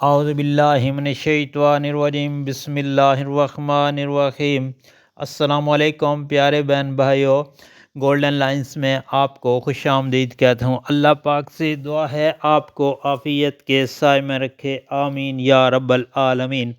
اعوذ باللہ من الشیطان الرجیم بسم اللہ الرحمن الرحیم۔ السلام علیکم پیارے بہن بھائیوں، گولڈن لائنز میں آپ کو خوش آمدید کہتا ہوں۔ اللہ پاک سے دعا ہے آپ کو عافیت کے سائے میں رکھے، آمین یا رب العالمین۔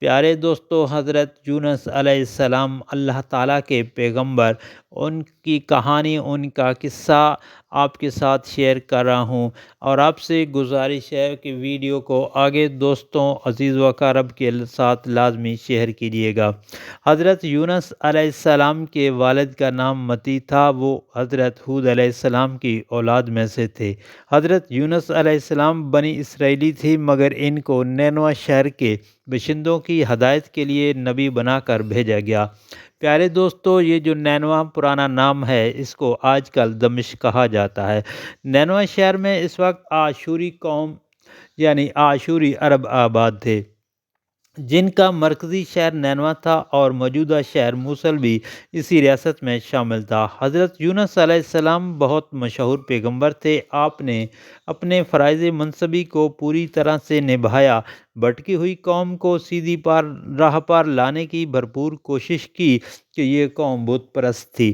پیارے دوستو، حضرت یونس علیہ السلام اللہ تعالیٰ کے پیغمبر، ان کی کہانی، ان کا قصہ آپ کے ساتھ شیئر کر رہا ہوں، اور آپ سے گزارش ہے کہ ویڈیو کو آگے دوستوں عزیز و اقارب کے ساتھ لازمی شیئر کیجیے گا۔ حضرت یونس علیہ السلام کے والد کا نام متی تھا، وہ حضرت ہود علیہ السلام کی اولاد میں سے تھے۔ حضرت یونس علیہ السلام بنی اسرائیلی تھی، مگر ان کو نینوا شہر کے باشندوں کی ہدایت کے لیے نبی بنا کر بھیجا گیا۔ پیارے دوستو، یہ جو نینوا پرانا نام ہے، اس کو آج کل دمشق کہا جاتا ہے۔ نینوا شہر میں اس وقت آشوری قوم یعنی آشوری عرب آباد تھے، جن کا مرکزی شہر نینوا تھا، اور موجودہ شہر موصل بھی اسی ریاست میں شامل تھا۔ حضرت یونس علیہ السلام بہت مشہور پیغمبر تھے۔ آپ نے اپنے فرائض منصبی کو پوری طرح سے نبھایا، بھٹکی ہوئی قوم کو سیدھی راہ پر لانے کی بھرپور کوشش کی کہ یہ قوم بت پرست تھی۔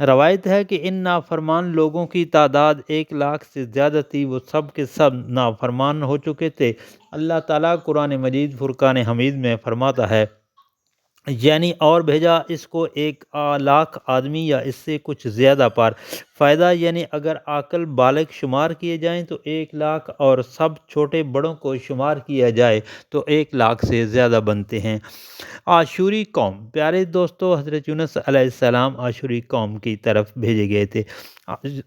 روایت ہے کہ ان نافرمان لوگوں کی تعداد 1,00,000 سے زیادہ تھی، وہ سب کے سب نافرمان ہو چکے تھے۔ اللہ تعالیٰ قرآن مجید فرقان حمید میں فرماتا ہے، یعنی اور بھیجا اس کو 1,00,000 آدمی یا اس سے کچھ زیادہ پر فائدہ، یعنی اگر عاقل بالغ شمار کیے جائیں تو 1,00,000، اور سب چھوٹے بڑوں کو شمار کیا جائے تو 1,00,000 سے زیادہ بنتے ہیں۔ آشوری قوم، پیارے دوستو، حضرت یونس علیہ السلام آشوری قوم کی طرف بھیجے گئے تھے۔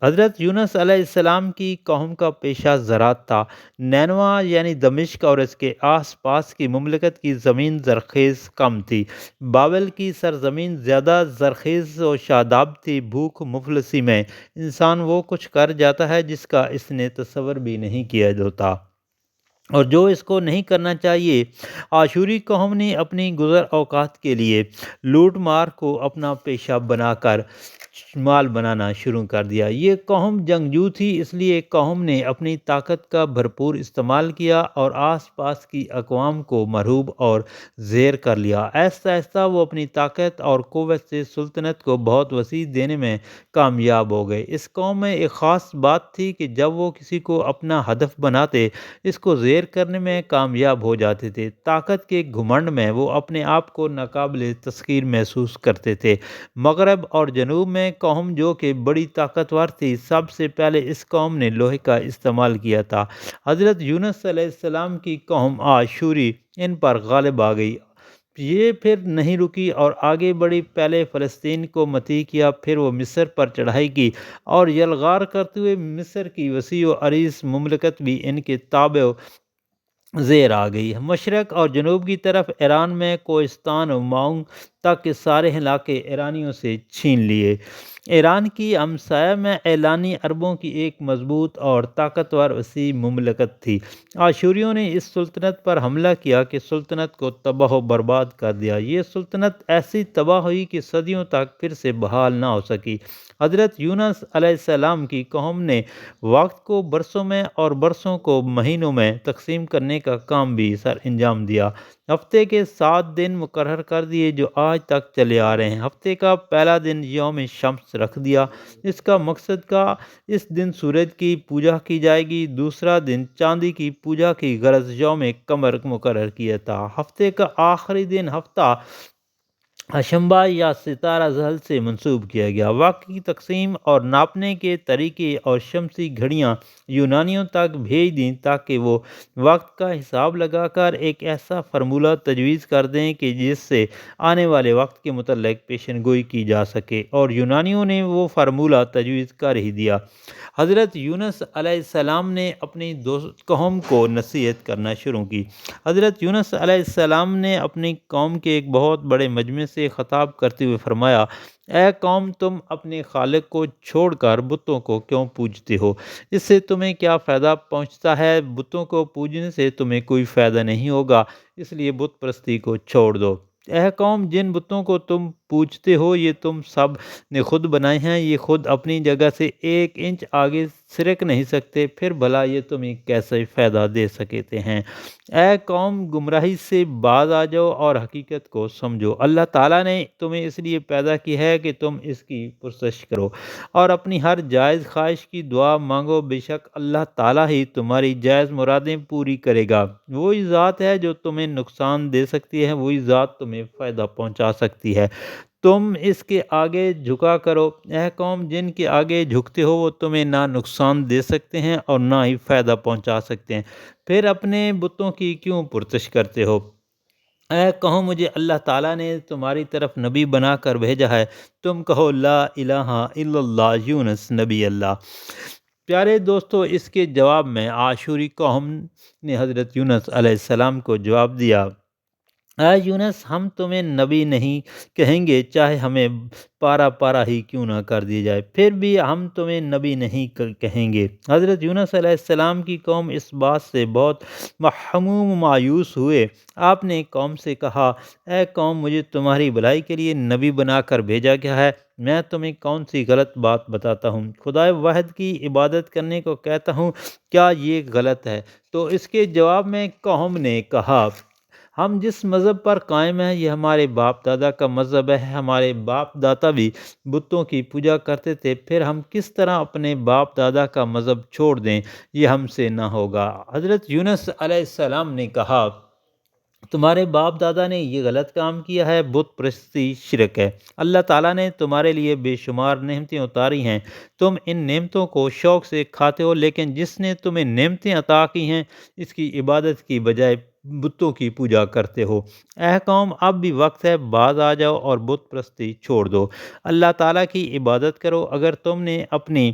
حضرت یونس علیہ السلام کی قوم کا پیشہ زراعت تھا۔ نینوا یعنی دمشق اور اس کے آس پاس کی مملکت کی زمین زرخیز کم تھی۔ بابل کی سرزمین زیادہ زرخیز و شاداب تھی۔ بھوک مفلسی میں انسان وہ کچھ کر جاتا ہے جس کا اس نے تصور بھی نہیں کیا ہوتا، اور جو اس کو نہیں کرنا چاہیے۔ آشوری قوم نے اپنی گزر اوقات کے لیے لوٹ مار کو اپنا پیشہ بنا کر مال بنانا شروع کر دیا۔ یہ قوم جنگجو تھی، اس لیے قوم نے اپنی طاقت کا بھرپور استعمال کیا اور آس پاس کی اقوام کو مرعوب اور زیر کر لیا۔ آہستہ آہستہ وہ اپنی طاقت اور قوت سے سلطنت کو بہت وسیع دینے میں کامیاب ہو گئے۔ اس قوم میں ایک خاص بات تھی کہ جب وہ کسی کو اپنا ہدف بناتے، اس کو زیر کرنے میں کامیاب ہو جاتے تھے۔ طاقت کے گھمنڈ میں وہ اپنے آپ کو ناقابل تسخیر محسوس کرتے تھے۔ مغرب اور جنوب میں قوم جو کہ بڑی طاقتور تھی، سب سے پہلے اس قوم نے لوہے کا استعمال کیا تھا۔ حضرت یونس علیہ السلام کی قوم آشوری ان پر غالب آ گئی۔ یہ پھر نہیں رکی اور آگے بڑھی۔ پہلے فلسطین کو مطیع کیا، پھر وہ مصر پر چڑھائی کی، اور یلغار کرتے ہوئے مصر کی وسیع و عریض مملکت بھی ان کے تابع و زیر آ گئی۔ مشرق اور جنوب کی طرف ایران میں کوہستان و معون تک کے سارے علاقے ایرانیوں سے چھین لیے۔ ایران کی ہمسایہ میں اعلانی عربوں کی ایک مضبوط اور طاقتور وسیع مملکت تھی۔ آشوریوں نے اس سلطنت پر حملہ کیا کہ سلطنت کو تباہ و برباد کر دیا۔ یہ سلطنت ایسی تباہ ہوئی کہ صدیوں تک پھر سے بحال نہ ہو سکی۔ حضرت یونس علیہ السلام کی قوم نے وقت کو برسوں میں اور برسوں کو مہینوں میں تقسیم کرنے کا کام بھی سر انجام دیا۔ ہفتے کے 7 دن مقرر کر دیے جو آج تک چلے آ رہے ہیں۔ ہفتے کا پہلا دن یوم شمس رکھ دیا۔ اس کا مقصد کا اس دن سورج کی پوجا کی جائے گی۔ دوسرا دن چاندی کی پوجا کی غرض یوم قمر مقرر کیا تھا۔ ہفتے کا آخری دن ہفتہ اشمبا یا ستارہ زحل سے منسوب کیا گیا۔ وقت کی تقسیم اور ناپنے کے طریقے اور شمسی گھڑیاں یونانیوں تک بھیج دیں تاکہ وہ وقت کا حساب لگا کر ایک ایسا فارمولہ تجویز کر دیں کہ جس سے آنے والے وقت کے متعلق پیشن گوئی کی جا سکے، اور یونانیوں نے وہ فارمولہ تجویز کر ہی دیا۔ حضرت یونس علیہ السلام نے اپنی قوم کو نصیحت کرنا شروع کی۔ حضرت یونس علیہ السلام نے اپنی قوم کے ایک بہت بڑے مجمع سے خطاب کرتے ہوئے فرمایا، اے قوم، تم اپنے خالق کو چھوڑ کر بتوں کو کیوں پوجتے ہو؟ اس سے تمہیں کیا فائدہ پہنچتا ہے؟ بتوں کو پوجنے سے تمہیں کوئی فائدہ نہیں ہوگا، اس لیے بت پرستی کو چھوڑ دو۔ اے قوم، جن بتوں کو تم پوچھتے ہو یہ تم سب نے خود بنائے ہیں، یہ خود اپنی جگہ سے 1 انچ آگے سرک نہیں سکتے، پھر بھلا یہ تمہیں کیسے فائدہ دے سکتے ہیں؟ اے قوم، گمراہی سے باز آ جاؤ اور حقیقت کو سمجھو۔ اللہ تعالیٰ نے تمہیں اس لیے پیدا کی ہے کہ تم اس کی پرستش کرو اور اپنی ہر جائز خواہش کی دعا مانگو، بے شک اللہ تعالیٰ ہی تمہاری جائز مرادیں پوری کرے گا۔ وہی ذات ہے جو تمہیں نقصان دے سکتی ہے، وہی ذات تمہیں فائدہ پہنچا سکتی ہے، تم اس کے آگے جھکا کرو۔ اے قوم، جن کے آگے جھکتے ہو وہ تمہیں نہ نقصان دے سکتے ہیں اور نہ ہی فائدہ پہنچا سکتے ہیں، پھر اپنے بتوں کی کیوں پرستش کرتے ہو؟ اے کہو، مجھے اللہ تعالیٰ نے تمہاری طرف نبی بنا کر بھیجا ہے، تم کہو لا الہ الا اللہ، یونس نبی اللہ۔ پیارے دوستو، اس کے جواب میں عاشوری قوم نے حضرت یونس علیہ السلام کو جواب دیا، اے یونس، ہم تمہیں نبی نہیں کہیں گے چاہے ہمیں پارا پارا ہی کیوں نہ کر دی جائے، پھر بھی ہم تمہیں نبی نہیں کہیں گے۔ حضرت یونس علیہ السلام کی قوم اس بات سے بہت محموم و مایوس ہوئے۔ آپ نے قوم سے کہا، اے قوم، مجھے تمہاری بھلائی کے لیے نبی بنا کر بھیجا گیا ہے، میں تمہیں کون سی غلط بات بتاتا ہوں؟ خدائے واحد کی عبادت کرنے کو کہتا ہوں، کیا یہ غلط ہے؟ تو اس کے جواب میں قوم نے کہا، ہم جس مذہب پر قائم ہیں یہ ہمارے باپ دادا کا مذہب ہے، ہمارے باپ دادا بھی بتوں کی پوجا کرتے تھے، پھر ہم کس طرح اپنے باپ دادا کا مذہب چھوڑ دیں؟ یہ ہم سے نہ ہوگا۔ حضرت یونس علیہ السلام نے کہا، تمہارے باپ دادا نے یہ غلط کام کیا ہے، بت پرستی شرک ہے۔ اللہ تعالیٰ نے تمہارے لیے بے شمار نعمتیں اتاری ہیں، تم ان نعمتوں کو شوق سے کھاتے ہو، لیکن جس نے تمہیں نعمتیں عطا کی ہیں اس کی عبادت کی بجائے بتوں کی پوجا کرتے ہو۔ اے قوم، اب بھی وقت ہے، باز آ جاؤ اور بت پرستی چھوڑ دو، اللہ تعالیٰ کی عبادت کرو۔ اگر تم نے اپنی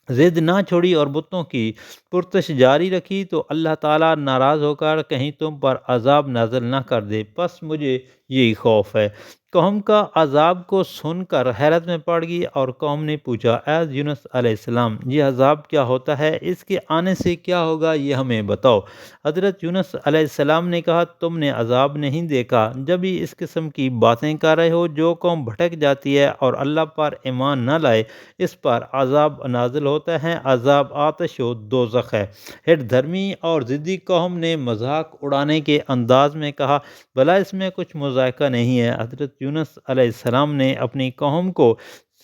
ضد نہ چھوڑی اور بتوں کی پرستش جاری رکھی تو اللہ تعالیٰ ناراض ہو کر کہیں تم پر عذاب نازل نہ کر دے، پس مجھے یہی خوف ہے۔ قوم کا عذاب کو سن کر حیرت میں پڑ گئی اور قوم نے پوچھا، اے یونس علیہ السلام، یہ عذاب کیا ہوتا ہے؟ اس کے آنے سے کیا ہوگا یہ ہمیں بتاؤ۔ حضرت یونس علیہ السلام نے کہا، تم نے عذاب نہیں دیکھا جب ہی اس قسم کی باتیں کر رہے ہو؟ جو قوم بھٹک جاتی ہے اور اللہ پر ایمان نہ لائے اس پر عذاب نازل ہوتا ہے، عذاب آتش و دوزخ ہے۔ ہٹ دھرمی اور ضدی قوم نے مذاق اڑانے کے انداز میں کہا، بھلا اس میں کچھ مذائقہ نہیں ہے؟ حضرت یونس علیہ السلام نے اپنی قوم کو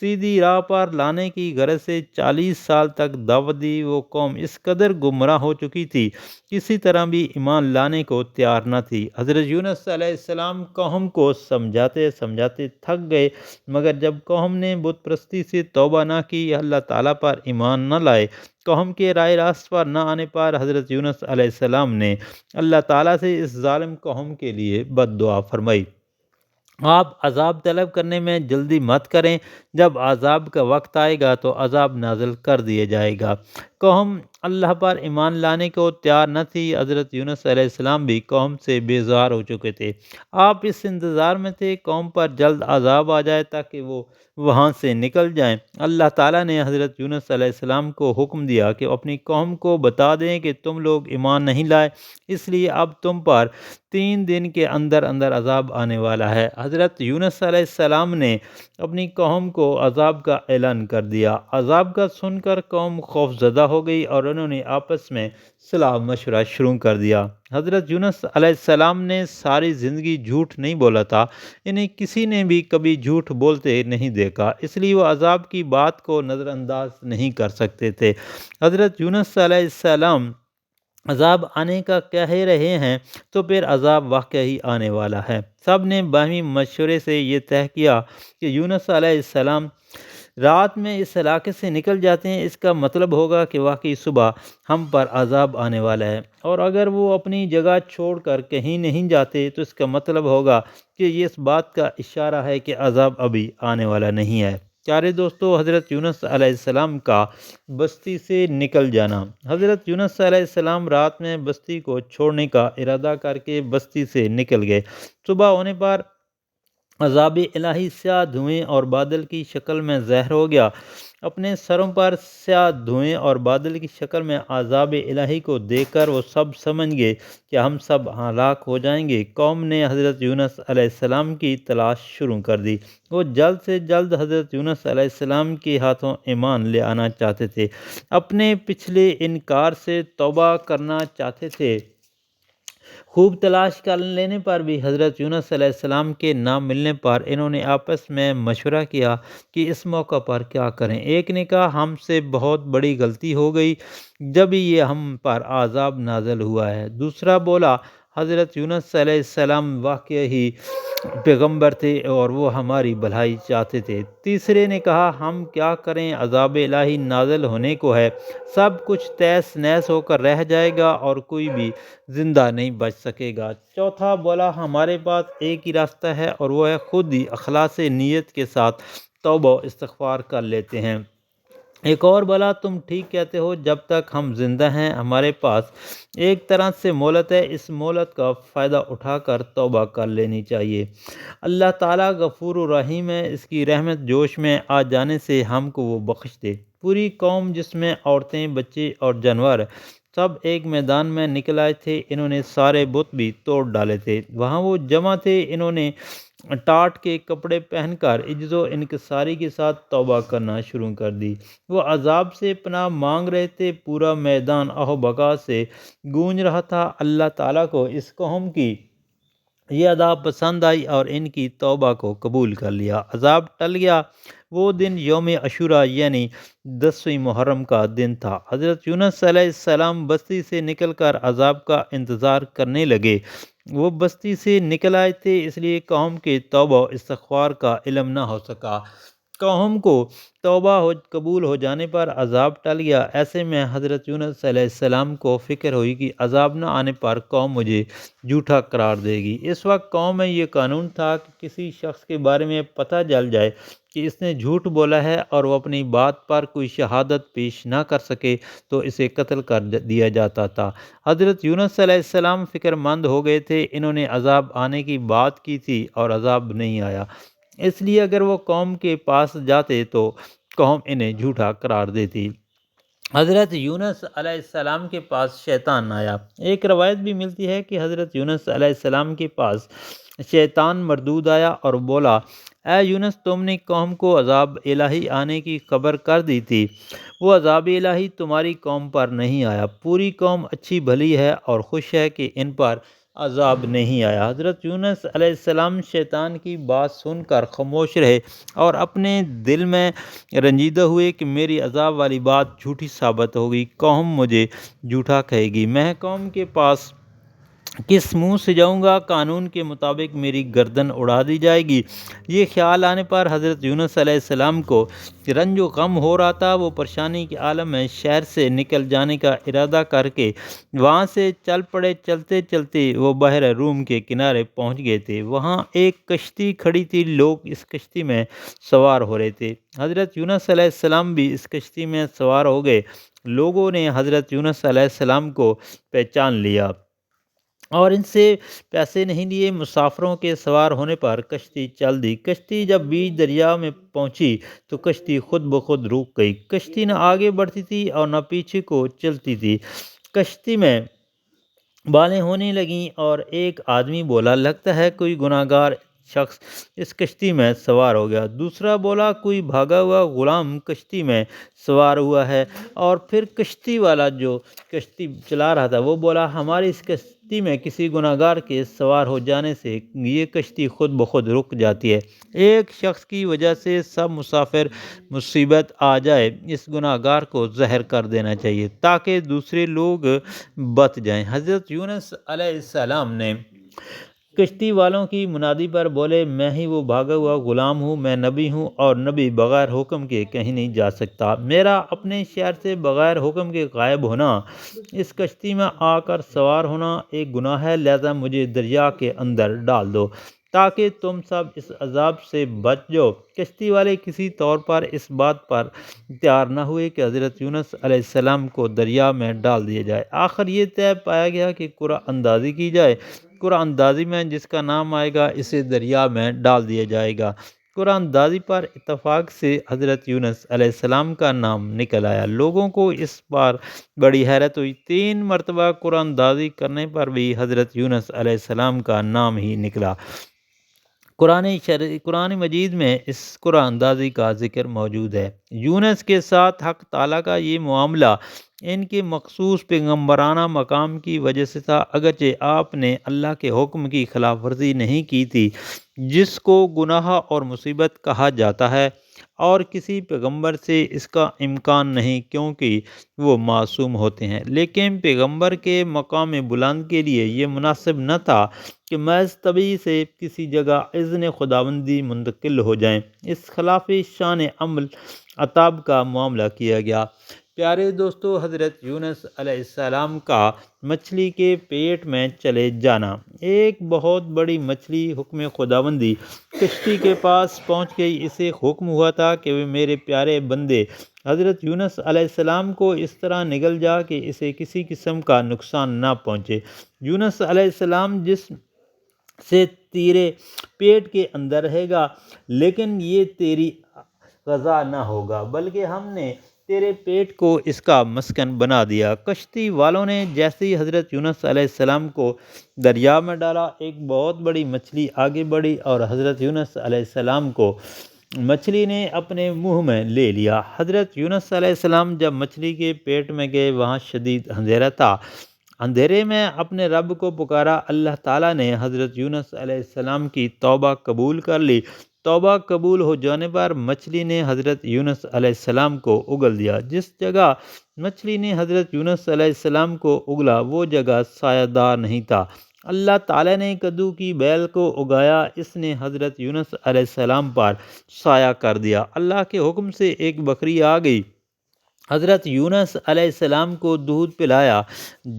سیدھی راہ پر لانے کی غرض سے 40 سال تک دعوت دی۔ وہ قوم اس قدر گمراہ ہو چکی تھی، کسی طرح بھی ایمان لانے کو تیار نہ تھی۔ حضرت یونس علیہ السلام قوم کو سمجھاتے سمجھاتے تھک گئے، مگر جب قوم نے بت پرستی سے توبہ نہ کی، اللہ تعالیٰ پر ایمان نہ لائے، قوم کے رائے راست پر نہ آنے پر حضرت یونس علیہ السلام نے اللہ تعالیٰ سے اس ظالم قوم کے لیے بد دعا فرمائی، آپ عذاب طلب کرنے میں جلدی مت کریں، جب عذاب کا وقت آئے گا تو عذاب نازل کر دیا جائے گا۔ قوم اللہ پر ایمان لانے کو تیار نہ تھی۔ حضرت یونس علیہ السلام بھی قوم سے بیزار ہو چکے تھے، آپ اس انتظار میں تھے قوم پر جلد عذاب آ جائے تاکہ وہ وہاں سے نکل جائیں۔ اللہ تعالیٰ نے حضرت یونس علیہ السلام کو حکم دیا کہ اپنی قوم کو بتا دیں کہ تم لوگ ایمان نہیں لائے، اس لیے اب تم پر 3 دن کے اندر اندر عذاب آنے والا ہے۔ حضرت یونس علیہ السلام نے اپنی قوم کو عذاب کا اعلان کر دیا۔ عذاب کا سن کر قوم خوف زدہ ہو گئی اور انہوں نے آپس میں صلاح مشورہ شروع کر دیا۔ حضرت یونس علیہ السلام نے ساری زندگی جھوٹ نہیں بولا تھا، انہیں کسی نے بھی کبھی جھوٹ بولتے نہیں دیکھا، اس لیے وہ عذاب کی بات کو نظر انداز نہیں کر سکتے تھے۔ حضرت یونس علیہ السلام عذاب آنے کا کہہ رہے ہیں تو پھر عذاب واقعی آنے والا ہے۔ سب نے باہمی مشورے سے یہ طے کیا کہ یونس علیہ السلام رات میں اس علاقے سے نکل جاتے ہیں، اس کا مطلب ہوگا کہ واقعی صبح ہم پر عذاب آنے والا ہے، اور اگر وہ اپنی جگہ چھوڑ کر کہیں نہیں جاتے تو اس کا مطلب ہوگا کہ یہ اس بات کا اشارہ ہے کہ عذاب ابھی آنے والا نہیں ہے۔ پیارے دوستو، حضرت یونس علیہ السلام کا بستی سے نکل جانا۔ حضرت یونس علیہ السلام رات میں بستی کو چھوڑنے کا ارادہ کر کے بستی سے نکل گئے۔ صبح ہونے پر عذاب الہی سیاہ دھوئیں اور بادل کی شکل میں ظاہر ہو گیا۔ اپنے سروں پر سیاہ دھوئیں اور بادل کی شکل میں عذاب الہی کو دیکھ کر وہ سب سمجھ گئے کہ ہم سب ہلاک ہو جائیں گے۔ قوم نے حضرت یونس علیہ السلام کی تلاش شروع کر دی۔ وہ جلد سے جلد حضرت یونس علیہ السلام کے ہاتھوں ایمان لے آنا چاہتے تھے، اپنے پچھلے انکار سے توبہ کرنا چاہتے تھے۔ خوب تلاش کر لینے پر بھی حضرت یونس علیہ السلام کے نہ ملنے پر انہوں نے آپس میں مشورہ کیا کہ اس موقع پر کیا کریں۔ ایک نے کہا ہم سے بہت بڑی غلطی ہو گئی جب یہ ہم پر عذاب نازل ہوا ہے۔ دوسرا بولا حضرت یونس علیہ السلام واقعی ہی پیغمبر تھے اور وہ ہماری بھلائی چاہتے تھے۔ تیسرے نے کہا ہم کیا کریں، عذاب الہی نازل ہونے کو ہے، سب کچھ تہس نہس ہو کر رہ جائے گا اور کوئی بھی زندہ نہیں بچ سکے گا۔ چوتھا بولا ہمارے پاس ایک ہی راستہ ہے اور وہ ہے خود ہی اخلاص نیت کے ساتھ توبہ و استغفار کر لیتے ہیں۔ ایک اور بولا تم ٹھیک کہتے ہو، جب تک ہم زندہ ہیں ہمارے پاس ایک طرح سے مہلت ہے، اس مہلت کا فائدہ اٹھا کر توبہ کر لینی چاہیے۔ اللہ تعالیٰ غفور الرحیم ہے، اس کی رحمت جوش میں آ جانے سے ہم کو وہ بخش دے۔ پوری قوم جس میں عورتیں، بچے اور جانور سب ایک میدان میں نکل آئے تھے، انہوں نے سارے بت بھی توڑ ڈالے تھے۔ وہاں وہ جمع تھے، انہوں نے ٹاٹ کے کپڑے پہن کر عجز و انکساری کے ساتھ توبہ کرنا شروع کر دی۔ وہ عذاب سے پناہ مانگ رہے تھے، پورا میدان آہ و بکا سے گونج رہا تھا۔ اللہ تعالیٰ کو اس قوم کی یہ ادا پسند آئی اور ان کی توبہ کو قبول کر لیا۔ عذاب ٹل گیا۔ وہ دن یوم عاشوراء یعنی 10ویں محرم کا دن تھا۔ حضرت یونس علیہ السلام بستی سے نکل کر عذاب کا انتظار کرنے لگے۔ وہ بستی سے نکل آئے تھے، اس لیے قوم کے توبہ و استغفار کا علم نہ ہو سکا۔ قوم کو توبہ قبول ہو جانے پر عذاب ٹل گیا۔ ایسے میں حضرت یونس علیہ السلام کو فکر ہوئی کہ عذاب نہ آنے پر قوم مجھے جھوٹا قرار دے گی۔ اس وقت قوم میں یہ قانون تھا کہ کسی شخص کے بارے میں پتہ چل جائے کہ اس نے جھوٹ بولا ہے اور وہ اپنی بات پر کوئی شہادت پیش نہ کر سکے تو اسے قتل کر دیا جاتا تھا۔ حضرت یونس علیہ السلام فکر مند ہو گئے تھے، انہوں نے عذاب آنے کی بات کی تھی اور عذاب نہیں آیا، اس لیے اگر وہ قوم کے پاس جاتے تو قوم انہیں جھوٹا قرار دیتی۔ حضرت یونس علیہ السلام کے پاس شیطان آیا۔ ایک روایت بھی ملتی ہے کہ حضرت یونس علیہ السلام کے پاس شیطان مردود آیا اور بولا اے یونس تم نے قوم کو عذاب الہی آنے کی خبر کر دی تھی، وہ عذاب الہی تمہاری قوم پر نہیں آیا، پوری قوم اچھی بھلی ہے اور خوش ہے کہ ان پر عذاب نہیں آیا۔ حضرت یونس علیہ السلام شیطان کی بات سن کر خاموش رہے اور اپنے دل میں رنجیدہ ہوئے کہ میری عذاب والی بات جھوٹی ثابت ہوگی، قوم مجھے جھوٹا کہے گی، میں قوم کے پاس کس منہ سے جاؤں گا، قانون کے مطابق میری گردن اڑا دی جائے گی۔ یہ خیال آنے پر حضرت یونس علیہ السلام کو رنج و غم ہو رہا تھا۔ وہ پریشانی کے عالم میں شہر سے نکل جانے کا ارادہ کر کے وہاں سے چل پڑے۔ چلتے چلتے وہ بحر روم کے کنارے پہنچ گئے تھے۔ وہاں ایک کشتی کھڑی تھی، لوگ اس کشتی میں سوار ہو رہے تھے۔ حضرت یونس علیہ السلام بھی اس کشتی میں سوار ہو گئے۔ لوگوں نے حضرت یونس علیہ السلام کو پہچان لیا اور ان سے پیسے نہیں لیے۔ مسافروں کے سوار ہونے پر کشتی چل دی۔ کشتی جب بیچ دریا میں پہنچی تو کشتی خود بخود رک گئی۔ کشتی نہ آگے بڑھتی تھی اور نہ پیچھے کو چلتی تھی۔ کشتی میں بالیں ہونے لگیں اور ایک آدمی بولا لگتا ہے کوئی گناہ گار شخص اس کشتی میں سوار ہو گیا۔ دوسرا بولا کوئی بھاگا ہوا غلام کشتی میں سوار ہوا ہے، اور پھر کشتی والا جو کشتی چلا رہا تھا وہ بولا ہماری اس کشتی میں کسی گناہ گار کے سوار ہو جانے سے یہ کشتی خود بخود رک جاتی ہے۔ ایک شخص کی وجہ سے سب مسافر مصیبت آ جائے، اس گناہ گار کو زہر کر دینا چاہیے تاکہ دوسرے لوگ بچ جائیں۔ حضرت یونس علیہ السلام نے کشتی والوں کی منادی پر بولے میں ہی وہ بھاگا ہوا غلام ہوں، میں نبی ہوں اور نبی بغیر حکم کے کہیں نہیں جا سکتا، میرا اپنے شہر سے بغیر حکم کے غائب ہونا، اس کشتی میں آ کر سوار ہونا ایک گناہ ہے، لہذا مجھے دریا کے اندر ڈال دو تاکہ تم سب اس عذاب سے بچ جاؤ۔ کشتی والے کسی طور پر اس بات پر تیار نہ ہوئے کہ حضرت یونس علیہ السلام کو دریا میں ڈال دیا جائے۔ آخر یہ طے پایا گیا کہ قرعہ اندازی کی جائے۔ قرعہ اندازی میں جس کا نام آئے گا اسے دریا میں ڈال دیا جائے گا۔ قرآن دازی پر اتفاق سے حضرت یونس علیہ السلام کا نام نکل آیا۔ لوگوں کو اس بار بڑی حیرت ہوئی، 3 مرتبہ قرآن دازی کرنے پر بھی حضرت یونس علیہ السلام کا نام ہی نکلا۔ قرآن مجید میں اس قرآن اندازی کا ذکر موجود ہے۔ یونس کے ساتھ حق تعالیٰ کا یہ معاملہ ان کے مخصوص پیغمبرانہ مقام کی وجہ سے تھا، اگرچہ آپ نے اللہ کے حکم کی خلاف ورزی نہیں کی تھی، جس کو گناہ اور مصیبت کہا جاتا ہے، اور کسی پیغمبر سے اس کا امکان نہیں کیونکہ وہ معصوم ہوتے ہیں، لیکن پیغمبر کے مقام بلند کے لیے یہ مناسب نہ تھا کہ محض طبی سے کسی جگہ اذن خداوندی منتقل ہو جائیں۔ اس خلاف شان عمل عتاب کا معاملہ کیا گیا۔ پیارے دوستو، حضرت یونس علیہ السلام کا مچھلی کے پیٹ میں چلے جانا۔ ایک بہت بڑی مچھلی حکم خداوندی کشتی کے پاس پہنچ گئی۔ اسے حکم ہوا تھا کہ وہ میرے پیارے بندے حضرت یونس علیہ السلام کو اس طرح نگل جا کہ اسے کسی قسم کا نقصان نہ پہنچے۔ یونس علیہ السلام جس سے تیرے پیٹ کے اندر رہے گا، لیکن یہ تیری غذا نہ ہوگا، بلکہ ہم نے تیرے پیٹ کو اس کا مسکن بنا دیا۔ کشتی والوں نے جیسے ہی حضرت یونس علیہ السلام کو دریا میں ڈالا، ایک بہت بڑی مچھلی آگے بڑھی اور حضرت یونس علیہ السلام کو مچھلی نے اپنے منہ میں لے لیا۔ حضرت یونس علیہ السلام جب مچھلی کے پیٹ میں گئے، وہاں شدید اندھیرا تھا۔ اندھیرے میں اپنے رب کو پکارا۔ اللہ تعالیٰ نے حضرت یونس علیہ السلام کی توبہ قبول کر لی۔ توبہ قبول ہو جانے پر مچھلی نے حضرت یونس علیہ السلام کو اگل دیا۔ جس جگہ مچھلی نے حضرت یونس علیہ السلام کو اگلا، وہ جگہ سایہ دار نہیں تھا۔ اللہ تعالیٰ نے کدو کی بیل کو اگایا، اس نے حضرت یونس علیہ السلام پر سایہ کر دیا۔ اللہ کے حکم سے ایک بکری آ گئی، حضرت یونس علیہ السلام کو دودھ پلایا۔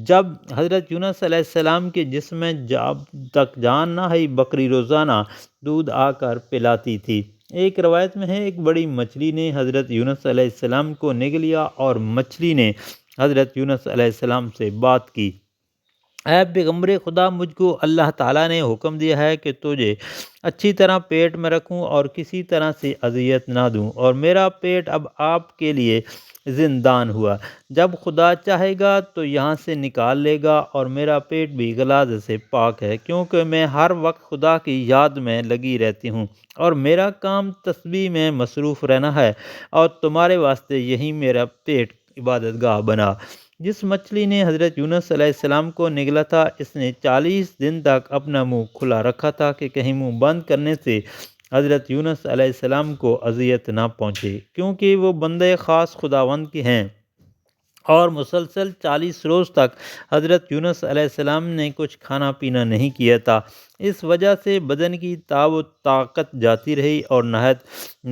جب حضرت یونس علیہ السلام کے جسم میں جب تک جان نہ آئی، بکری روزانہ دودھ آ کر پلاتی تھی۔ ایک روایت میں ہے، ایک بڑی مچھلی نے حضرت یونس علیہ السلام کو نگل لیا اور مچھلی نے حضرت یونس علیہ السلام سے بات کی: اے پیغمبر خدا، مجھ کو اللہ تعالیٰ نے حکم دیا ہے کہ تجھے اچھی طرح پیٹ میں رکھوں اور کسی طرح سے اذیت نہ دوں، اور میرا پیٹ اب آپ کے لیے زندان ہوا۔ جب خدا چاہے گا تو یہاں سے نکال لے گا، اور میرا پیٹ بھی غلاظت سے پاک ہے، کیونکہ میں ہر وقت خدا کی یاد میں لگی رہتی ہوں، اور میرا کام تسبیح میں مصروف رہنا ہے، اور تمہارے واسطے یہی میرا پیٹ عبادت گاہ بنا۔ جس مچھلی نے حضرت یونس علیہ السلام کو نگلا تھا، اس نے 40 دن تک اپنا منہ کھلا رکھا تھا کہ کہیں منہ بند کرنے سے حضرت یونس علیہ السلام کو اذیت نہ پہنچے، کیونکہ وہ بندے خاص خداوند کے ہیں، اور مسلسل 40 روز تک حضرت یونس علیہ السلام نے کچھ کھانا پینا نہیں کیا تھا۔ اس وجہ سے بدن کی تاب و طاقت جاتی رہی اور نہایت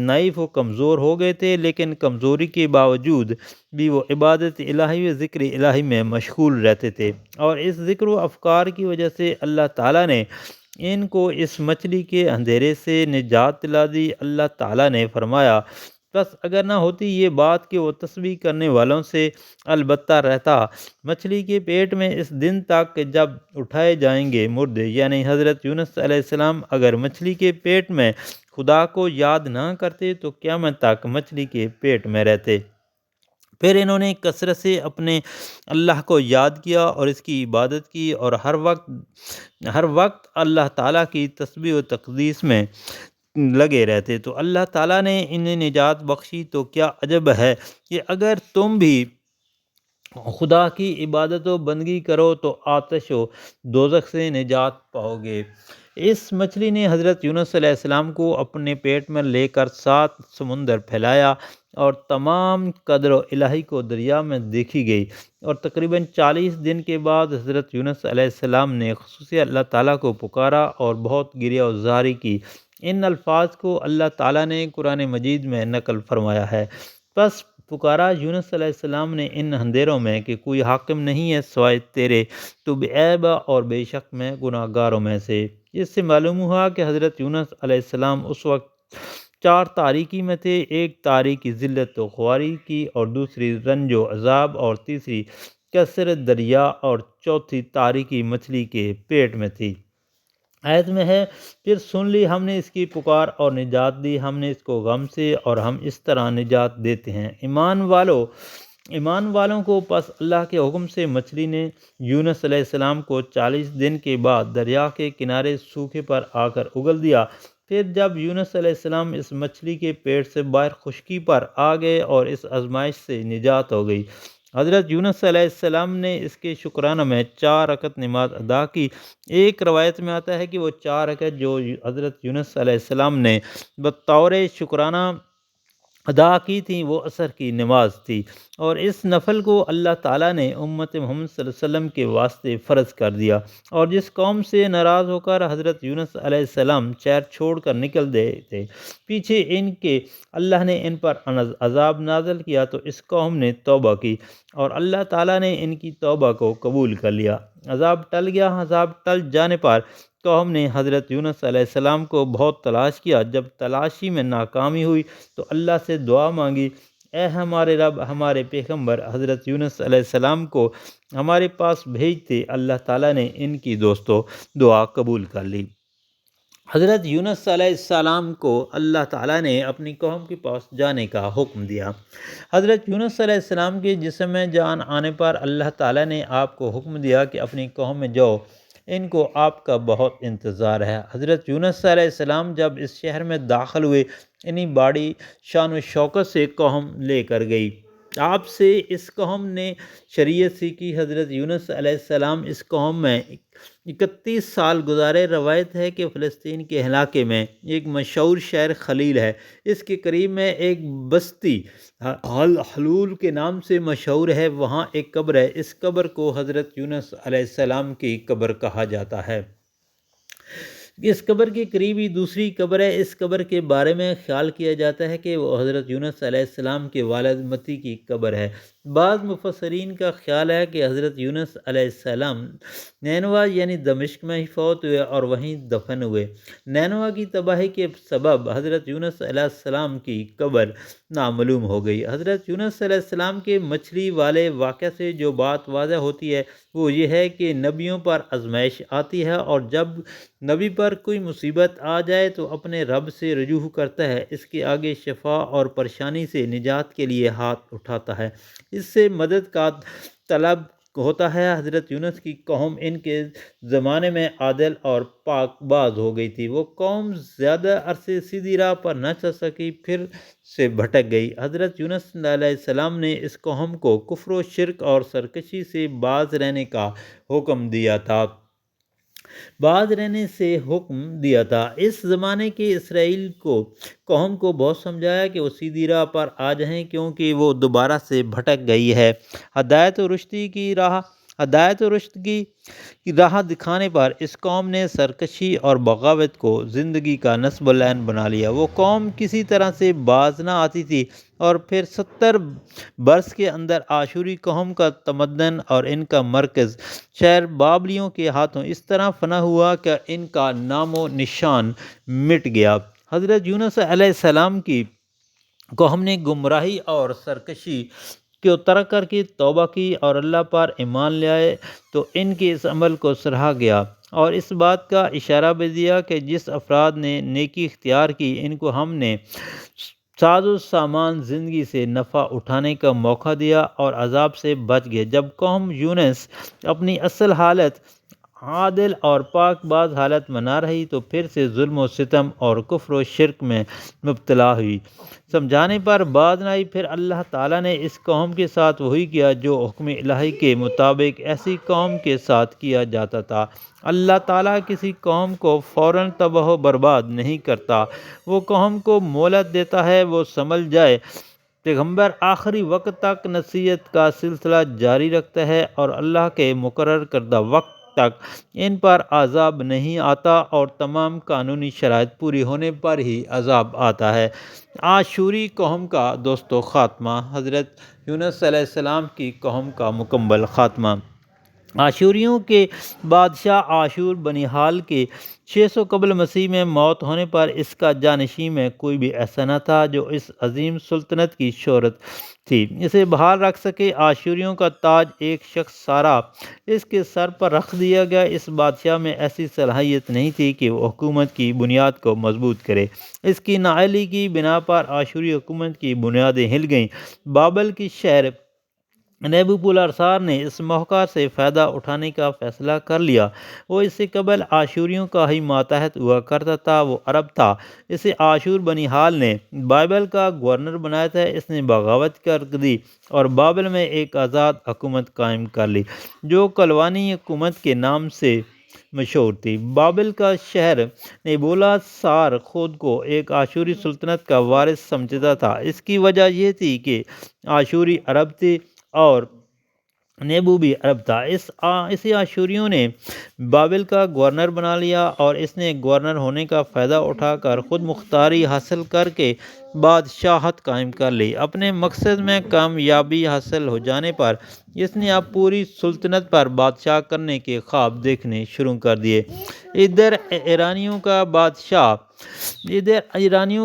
ضعیف و کمزور ہو گئے تھے، لیکن کمزوری کے باوجود بھی وہ عبادت الہی و ذکر الہی میں مشغول رہتے تھے، اور اس ذکر و افکار کی وجہ سے اللہ تعالیٰ نے ان کو اس مچھلی کے اندھیرے سے نجات دلا دی۔ اللہ تعالیٰ نے فرمایا: بس اگر نہ ہوتی یہ بات کہ وہ تسبیح کرنے والوں سے البتہ رہتا مچھلی کے پیٹ میں اس دن تک کہ جب اٹھائے جائیں گے مردے، یعنی حضرت یونس علیہ السلام اگر مچھلی کے پیٹ میں خدا کو یاد نہ کرتے تو قیامت تک مچھلی کے پیٹ میں رہتے۔ پھر انہوں نے کثرت سے اپنے اللہ کو یاد کیا اور اس کی عبادت کی، اور ہر وقت اللہ تعالیٰ کی تسبیح و تقدیس میں لگے رہتے، تو اللہ تعالیٰ نے انہیں نجات بخشی۔ تو کیا عجب ہے کہ اگر تم بھی خدا کی عبادت و بندگی کرو تو آتش و دوزخ سے نجات پاؤ گے۔ اس مچھلی نے حضرت یونس علیہ السلام کو اپنے پیٹ میں لے کر 7 سمندر پھیلایا، اور تمام قدر الہی کو دریا میں دیکھی گئی، اور تقریباً 40 دن کے بعد حضرت یونس علیہ السلام نے خصوصی اللہ تعالیٰ کو پکارا اور بہت گریہ و زاری کی۔ ان الفاظ کو اللہ تعالیٰ نے قرآن مجید میں نقل فرمایا ہے: پس پکارا یونس علیہ السلام نے ان اندھیروں میں کہ کوئی حاکم نہیں ہے سوائے تیرے، تو بے عیب اور بے شک میں گناہ گاروں میں سے۔ اس سے معلوم ہوا کہ حضرت یونس علیہ السلام اس وقت 4 تاریکی میں تھے: ایک تاریکی ذلت و خواری کی، اور دوسری رنج و عذاب، اور تیسری کثرت دریا، اور چوتھی تاریکی مچھلی کے پیٹ میں تھی۔ آیت میں ہے، پھر سن لی ہم نے اس کی پکار اور نجات دی، ہم نے اس کو غم سے اور ہم اس طرح نجات دیتے ہیں ایمان والوں کو۔ پس اللہ کے حکم سے مچھلی نے یونس علیہ السلام کو 40 دن کے بعد دریا کے کنارے سوکھے پر آ کر اگل دیا۔ پھر جب یونس علیہ السلام اس مچھلی کے پیٹ سے باہر خشکی پر آ گئے اور اس آزمائش سے نجات ہو گئی، حضرت یونس علیہ السلام نے اس کے شکرانہ میں 4 رکعت نماز ادا کی۔ ایک روایت میں آتا ہے کہ وہ 4 رکعت جو حضرت یونس علیہ السلام نے بطور شکرانہ ادا کی تھیں وہ عصر کی نماز تھی، اور اس نفل کو اللہ تعالیٰ نے امت محمد صلی اللہ علیہ وسلم کے واسطے فرض کر دیا۔ اور جس قوم سے ناراض ہو کر حضرت یونس علیہ السلام چیر چھوڑ کر نکل گئے تھے، پیچھے ان کے اللہ نے ان پر عذاب نازل کیا، تو اس قوم نے توبہ کی اور اللہ تعالیٰ نے ان کی توبہ کو قبول کر لیا۔ عذاب ٹل گیا۔ عذاب ٹل جانے پر قوم نے حضرت یونس علیہ السلام کو بہت تلاش کیا۔ جب تلاشی میں ناکامی ہوئی تو اللہ سے دعا مانگی، اے ہمارے رب، ہمارے پیغمبر حضرت یونس علیہ السلام کو ہمارے پاس بھیجتے۔ اللہ تعالیٰ نے ان کی دعا قبول کر لی۔ حضرت یونس علیہ السلام کو اللہ تعالیٰ نے اپنی قوم کے پاس جانے کا حکم دیا۔ حضرت یونس علیہ السلام کے جسم میں جان آنے پر اللہ تعالیٰ نے آپ کو حکم دیا کہ اپنی قوم میں جاؤ، ان کو آپ کا بہت انتظار ہے۔ حضرت یونس علیہ السلام جب اس شہر میں داخل ہوئے، انہی بڑی شان و شوکت سے قوم لے کر گئی۔ آپ سے اس قوم نے شریعت سیکھی۔ حضرت یونس علیہ السلام اس قوم میں 31 سال گزارے۔ روایت ہے کہ فلسطین کے علاقے میں ایک مشہور شہر خلیل ہے، اس کے قریب میں ایک بستی حلول کے نام سے مشہور ہے، وہاں ایک قبر ہے۔ اس قبر کو حضرت یونس علیہ السلام کی قبر کہا جاتا ہے۔ اس قبر کے قریب ہی دوسری قبر ہے۔ اس قبر کے بارے میں خیال کیا جاتا ہے کہ وہ حضرت یونس علیہ السلام کے والد متی کی قبر ہے۔ بعض مفسرین کا خیال ہے کہ حضرت یونس علیہ السلام نینوا یعنی دمشق میں ہی فوت ہوئے اور وہیں دفن ہوئے۔ نینوا کی تباہی کے سبب حضرت یونس علیہ السلام کی قبر نامعلوم ہو گئی۔ حضرت یونس علیہ السلام کے مچھلی والے واقعہ سے جو بات واضح ہوتی ہے وہ یہ ہے کہ نبیوں پر آزمائش آتی ہے، اور جب نبی پر کوئی مصیبت آ جائے تو اپنے رب سے رجوع کرتا ہے، اس کے آگے شفا اور پریشانی سے نجات کے لیے ہاتھ اٹھاتا ہے، اس سے مدد کا طلب ہوتا ہے۔ حضرت یونس کی قوم ان کے زمانے میں عادل اور پاک باز ہو گئی تھی۔ وہ قوم زیادہ عرصے سیدھی راہ پر نہ چل سکی، پھر سے بھٹک گئی۔ حضرت یونس علیہ السلام نے اس قوم کو کفر و شرک اور سرکشی سے باز رہنے کا حکم دیا تھا۔ اس زمانے کے اسرائیل قوم کو بہت سمجھایا کہ وہ سیدھی راہ پر آ جائیں، کیونکہ وہ دوبارہ سے بھٹک گئی ہے۔ ہدایت و رشد کی راہ دکھانے پر اس قوم نے سرکشی اور بغاوت کو زندگی کا نصب العین بنا لیا۔ وہ قوم کسی طرح سے باز نہ آتی تھی، اور پھر 70 برس کے اندر آشوری قوم کا تمدن اور ان کا مرکز شہر بابلیوں کے ہاتھوں اس طرح فنا ہوا کہ ان کا نام و نشان مٹ گیا۔ حضرت یونس علیہ السلام کی قوم نے گمراہی اور سرکشی کو ترک کر کے توبہ کی اور اللہ پر ایمان لے آئے، تو ان کے اس عمل کو سراہا گیا اور اس بات کا اشارہ بھی دیا کہ جس افراد نے نیکی اختیار کی، ان کو ہم نے ساز و سامان زندگی سے نفع اٹھانے کا موقع دیا اور عذاب سے بچ گئے۔ جب قوم یونس اپنی اصل حالت عادل اور پاک باز حالت میں نہ رہی تو پھر سے ظلم و ستم اور کفر و شرک میں مبتلا ہوئی۔ سمجھانے پر باز نہ آئی، پھر اللہ تعالیٰ نے اس قوم کے ساتھ وہی کیا جو حکم الہی کے مطابق ایسی قوم کے ساتھ کیا جاتا تھا۔ اللہ تعالیٰ کسی قوم کو فوراً تباہ و برباد نہیں کرتا، وہ قوم کو مہلت دیتا ہے وہ سنبھل جائے۔ پیغمبر آخری وقت تک نصیحت کا سلسلہ جاری رکھتا ہے اور اللہ کے مقرر کردہ وقت تک ان پر عذاب نہیں آتا، اور تمام قانونی شرائط پوری ہونے پر ہی عذاب آتا ہے۔ آشوری قوم کا خاتمہ۔ حضرت یونس علیہ السلام کی قوم کا مکمل خاتمہ۔ آشوریوں کے بادشاہ آشور بنی کے 600 قبل مسیح میں موت ہونے پر اس کا جانشین میں کوئی بھی ایسا نہ تھا جو اس عظیم سلطنت کی شہرت تھی اسے بحال رکھ سکے۔ آشوریوں کا تاج ایک شخص سارا اس کے سر پر رکھ دیا گیا۔ اس بادشاہ میں ایسی صلاحیت نہیں تھی کہ وہ حکومت کی بنیاد کو مضبوط کرے۔ اس کی نااہلی کی بنا پر آشوری حکومت کی بنیادیں ہل گئیں۔ بابل کی شہر نیبوکدنیزار نے اس موقع سے فائدہ اٹھانے کا فیصلہ کر لیا۔ وہ اس سے قبل آشوریوں کا ہی ماتحت ہوا کرتا تھا، وہ عرب تھا۔ اسے آشور بنی نے بابل کا گورنر بنایا تھا۔ اس نے بغاوت کر دی اور بابل میں ایک آزاد حکومت قائم کر لی جو کلوانی حکومت کے نام سے مشہور تھی۔ بابل کا شہر نیبوکدنیزار خود کو ایک آشوری سلطنت کا وارث سمجھتا تھا۔ اس کی وجہ یہ تھی کہ آشوری عرب تھے اور نیبو بھی عرب تھا۔ اسی آشوریوں نے بابل کا گورنر بنا لیا اور اس نے گورنر ہونے کا فائدہ اٹھا کر خود مختاری حاصل کر کے بادشاہت قائم کر لی۔ اپنے مقصد میں کامیابی حاصل ہو جانے پر اس نے اب پوری سلطنت پر بادشاہ کرنے کے خواب دیکھنے شروع کر دیے۔ ادھر ایرانیوں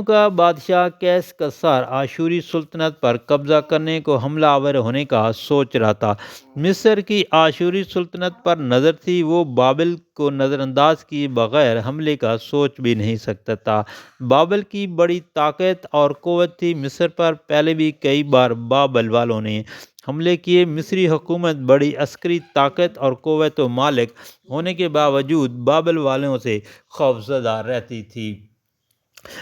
کا بادشاہ قیس کسار آشوری سلطنت پر قبضہ کرنے کو حملہ آور ہونے کا سوچ رہا تھا۔ مصر کی آشوری سلطنت پر نظر تھی، وہ بابل کو نظر انداز کیے بغیر حملے کا سوچ بھی نہیں سکتا تھا۔ بابل کی بڑی طاقت اور قوت تھی۔ مصر پر پہلے بھی کئی بار بابل والوں نے حملے کیے۔ مصری حکومت بڑی عسکری طاقت اور قوت و مالک ہونے کے باوجود بابل والوں سے خوفزدہ رہتی تھی۔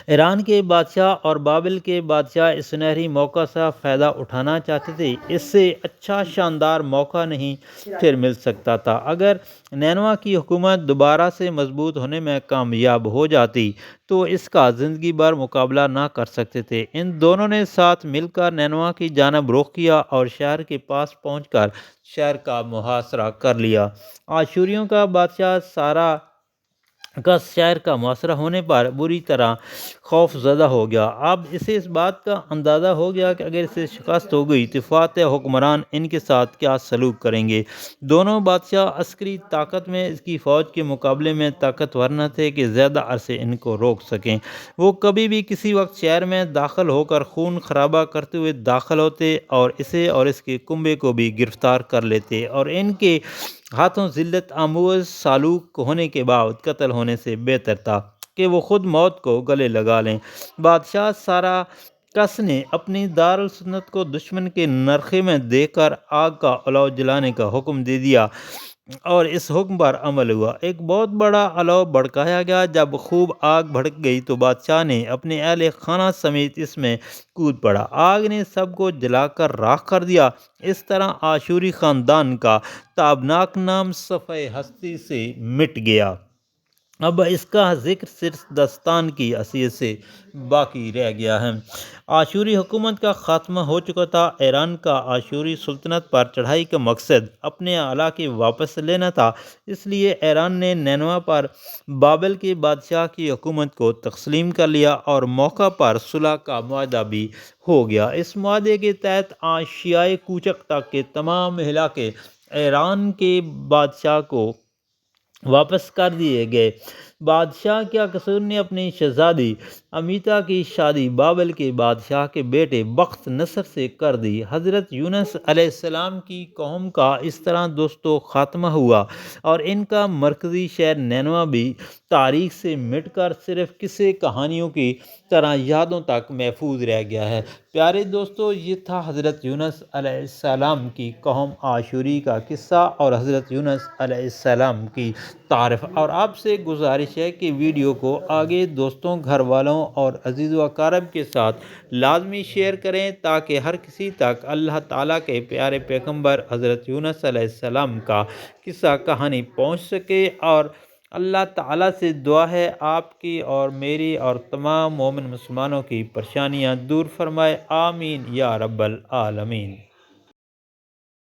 ایران کے بادشاہ اور بابل کے بادشاہ اس سنہری موقع سے فائدہ اٹھانا چاہتے تھے۔ اس سے اچھا شاندار موقع نہیں پھر مل سکتا تھا۔ اگر نینوا کی حکومت دوبارہ سے مضبوط ہونے میں کامیاب ہو جاتی تو اس کا زندگی بھر مقابلہ نہ کر سکتے تھے۔ ان دونوں نے ساتھ مل کر نینوا کی جانب رخ کیا اور شہر کے پاس پہنچ کر شہر کا محاصرہ کر لیا۔ آشوریوں کا بادشاہ سارا کا شہر کا محاصرہ ہونے پر بری طرح خوف زدہ ہو گیا۔ اب اسے اس بات کا اندازہ ہو گیا کہ اگر اسے شکست ہو گئی تو فاتح حکمران ان کے ساتھ کیا سلوک کریں گے۔ دونوں بادشاہ عسکری طاقت میں اس کی فوج کے مقابلے میں طاقتور نہ تھے کہ زیادہ عرصے ان کو روک سکیں۔ وہ کبھی بھی کسی وقت شہر میں داخل ہو کر خون خرابہ کرتے ہوئے داخل ہوتے اور اسے اور اس کے کنبے کو بھی گرفتار کر لیتے اور ان کے ہاتھوں ذلت آموز سلوک ہونے کے بعد قتل ہونے سے بہتر تھا کہ وہ خود موت کو گلے لگا لیں۔ بادشاہ سارا کس نے اپنی دارالسلطنت کو دشمن کے نرخے میں دے کر آگ کا الاؤ جلانے کا حکم دے دیا اور اس حکم پر عمل ہوا۔ ایک بہت بڑا الاؤ بھڑکایا گیا۔ جب خوب آگ بھڑک گئی تو بادشاہ نے اپنے اہل خانہ سمیت اس میں کود پڑا۔ آگ نے سب کو جلا کر راکھ کر دیا۔ اس طرح آشوری خاندان کا تابناک نام صفحۂ ہستی سے مٹ گیا۔ اب اس کا ذکر صرف داستان کی حیثیت سے باقی رہ گیا ہے۔ آشوری حکومت کا خاتمہ ہو چکا تھا۔ ایران کا آشوری سلطنت پر چڑھائی کا مقصد اپنے علاقے واپس لینا تھا، اس لیے ایران نے نینوا پر بابل کے بادشاہ کی حکومت کو تسلیم کر لیا اور موقع پر صلح کا معاہدہ بھی ہو گیا۔ اس معاہدے کے تحت ایشیائے کوچک تک کے تمام علاقے ایران کے بادشاہ کو واپس کر دیے گئے۔ بادشاہ کیا قصور نے اپنی شہزادی امیتا کی شادی بابل کے بادشاہ کے بیٹے بخت نصر سے کر دی۔ حضرت یونس علیہ السلام کی قوم کا اس طرح دوستو خاتمہ ہوا اور ان کا مرکزی شہر نینوا بھی تاریخ سے مٹ کر صرف قصے کہانیوں کی طرح یادوں تک محفوظ رہ گیا ہے۔ پیارے دوستو، یہ تھا حضرت یونس علیہ السلام کی قوم آشوری کا قصہ اور حضرت یونس علیہ السلام کی تعریف۔ اور آپ سے گزارش ہے کہ ویڈیو کو آگے دوستوں، گھر والوں اور عزیز و اقارب کے ساتھ لازمی شیئر کریں تاکہ ہر کسی تک اللہ تعالیٰ کے پیارے پیغمبر حضرت یونس علیہ السلام کا قصہ کہانی پہنچ سکے۔ اور اللہ تعالیٰ سے دعا ہے آپ کی اور میری اور تمام مومن مسلمانوں کی پریشانیاں دور فرمائے، آمین یا رب العالمین۔